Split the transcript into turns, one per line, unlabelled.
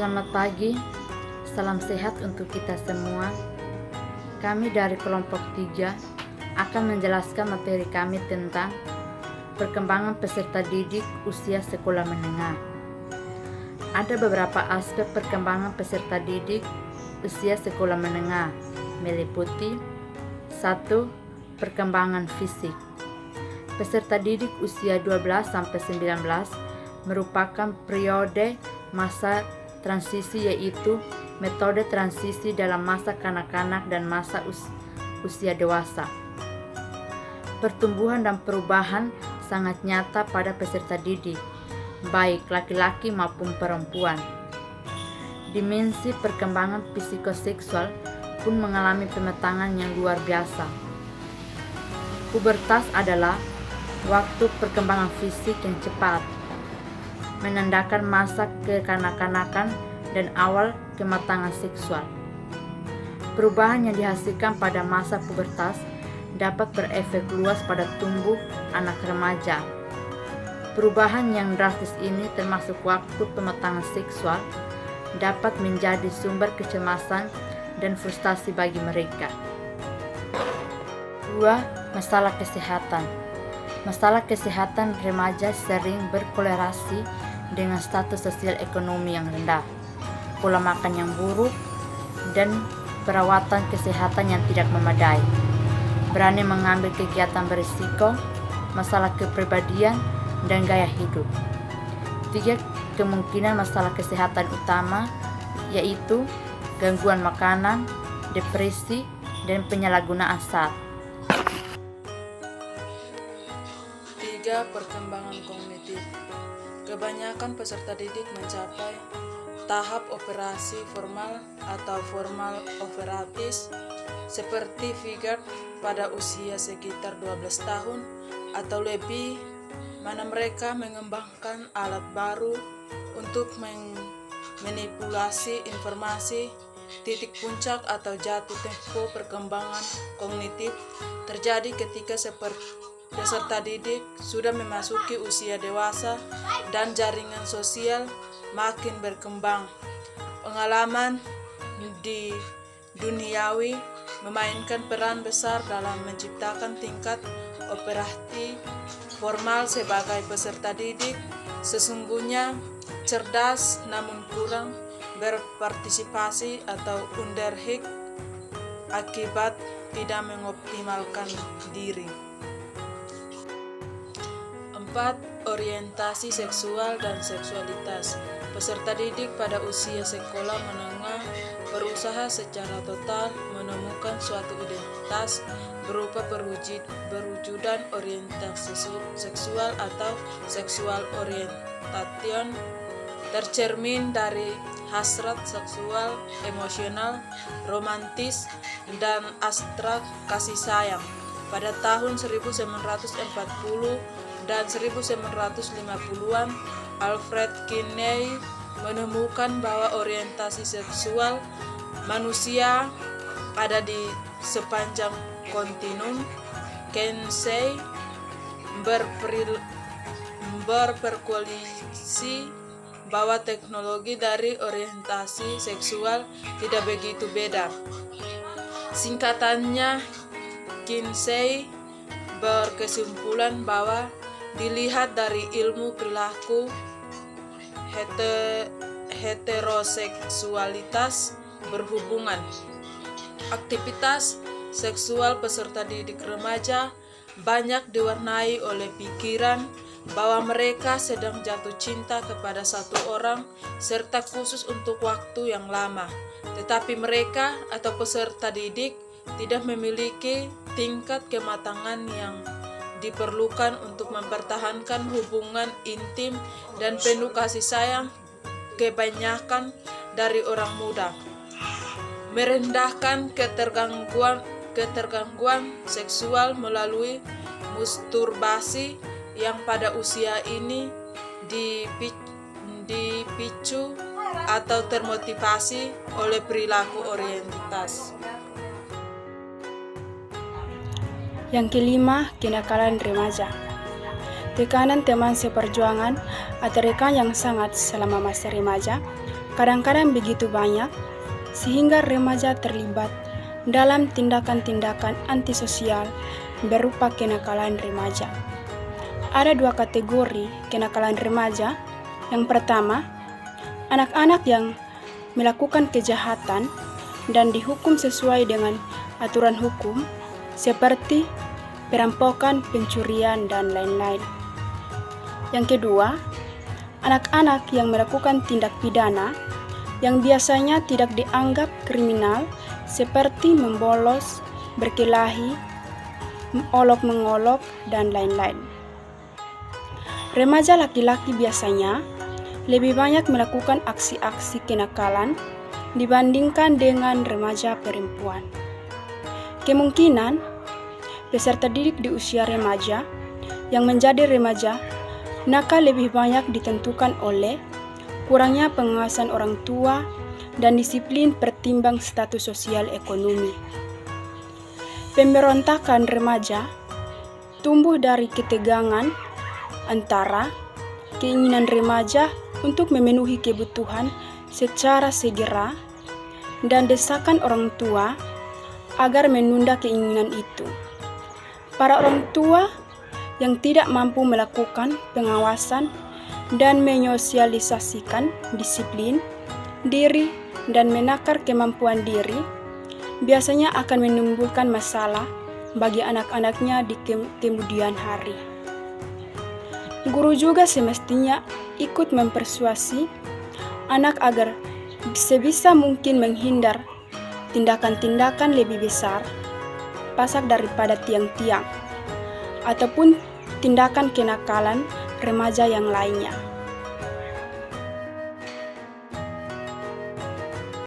Selamat pagi, salam sehat untuk kita semua. Kami dari kelompok 3 akan menjelaskan materi kami tentang perkembangan peserta didik usia sekolah menengah. Ada beberapa aspek perkembangan peserta didik usia sekolah menengah, meliputi 1. Perkembangan fisik. Peserta didik usia 12-19 merupakan periode masa transisi, yaitu metode transisi dalam masa kanak-kanak dan masa usia dewasa. Pertumbuhan dan perubahan sangat nyata pada peserta didik, baik laki-laki maupun perempuan. Dimensi perkembangan psikoseksual pun mengalami pemetangan yang luar biasa. Pubertas adalah waktu perkembangan fisik yang cepat, menandakan masa kekanak-kanakan dan awal kematangan seksual. Perubahan yang dihasilkan pada masa pubertas dapat berefek luas pada tumbuh anak remaja. Perubahan yang drastis ini, termasuk waktu pematangan seksual, dapat menjadi sumber kecemasan dan frustasi bagi mereka. 2. Masalah kesehatan. Masalah kesehatan remaja sering berkorelasi dengan status sosial ekonomi yang rendah, pola makan yang buruk, dan perawatan kesehatan yang tidak memadai. Berani mengambil kegiatan berisiko, masalah kepribadian, dan gaya hidup. 3. Kemungkinan masalah kesehatan utama yaitu gangguan makanan, depresi, dan penyalahgunaan saat.
3. Perkembangan kognitif. Kebanyakan peserta didik mencapai tahap operasi formal atau formal operatis seperti figure pada usia sekitar 12 tahun atau lebih, mana mereka mengembangkan alat baru untuk memanipulasi informasi. Titik puncak atau jatuh tempo perkembangan kognitif terjadi ketika peserta didik sudah memasuki usia dewasa dan jaringan sosial makin berkembang. Pengalaman di duniawi memainkan peran besar dalam menciptakan tingkat operasi formal sebagai peserta didik. Sesungguhnya cerdas namun kurang berpartisipasi atau underhik akibat tidak mengoptimalkan diri. 4. Orientasi seksual dan seksualitas. Peserta didik pada usia sekolah menengah berusaha secara total menemukan suatu identitas berupa perwujudan orientasi seksual atau sexual orientation, tercermin dari hasrat seksual, emosional, romantis, dan abstrak kasih sayang. Pada tahun 1940 dan 1950-an, Alfred Kinney menemukan bahwa orientasi seksual manusia ada di sepanjang kontinum. Kinsey berperkualisi bahwa teknologi dari orientasi seksual tidak begitu beda. Singkatannya, Kinsey berkesimpulan bahwa dilihat dari ilmu perilaku, heteroseksualitas berhubungan. Aktivitas seksual peserta didik remaja banyak diwarnai oleh pikiran bahwa mereka sedang jatuh cinta kepada satu orang serta khusus untuk waktu yang lama. Tetapi mereka atau peserta didik tidak memiliki tingkat kematangan yang diperlukan untuk mempertahankan hubungan intim dan penuh kasih sayang. Kebanyakan dari orang muda merendahkan ketergangguan seksual melalui masturbasi yang pada usia ini dipicu atau termotivasi oleh perilaku orientasi.
Yang kelima, kenakalan remaja. Tekanan teman seperjuangan atau rekan yang sangat selama masa remaja kadang-kadang begitu banyak sehingga remaja terlibat dalam tindakan-tindakan antisosial berupa kenakalan remaja. Ada 2 kategori kenakalan remaja. Yang pertama, anak-anak yang melakukan kejahatan dan dihukum sesuai dengan aturan hukum seperti perampokan, pencurian, dan lain-lain. Yang kedua, anak-anak yang melakukan tindak pidana yang biasanya tidak dianggap kriminal seperti membolos, berkelahi, olok-mengolok, dan lain-lain. Remaja laki-laki biasanya lebih banyak melakukan aksi-aksi kenakalan dibandingkan dengan remaja perempuan. Kemungkinan peserta didik di usia remaja yang menjadi remaja nakal lebih banyak ditentukan oleh kurangnya pengawasan orang tua dan disiplin pertimbang status sosial ekonomi. Pemberontakan remaja tumbuh dari ketegangan antara keinginan remaja untuk memenuhi kebutuhan secara segera dan desakan orang tua agar menunda keinginan itu. Para orang tua yang tidak mampu melakukan pengawasan dan menyosialisasikan disiplin diri dan menakar kemampuan diri biasanya akan menimbulkan masalah bagi anak-anaknya di kemudian hari. Guru juga semestinya ikut mempersuasi anak agar sebisa mungkin menghindar tindakan-tindakan lebih besar, pasak daripada tiang-tiang, ataupun tindakan kenakalan remaja yang lainnya.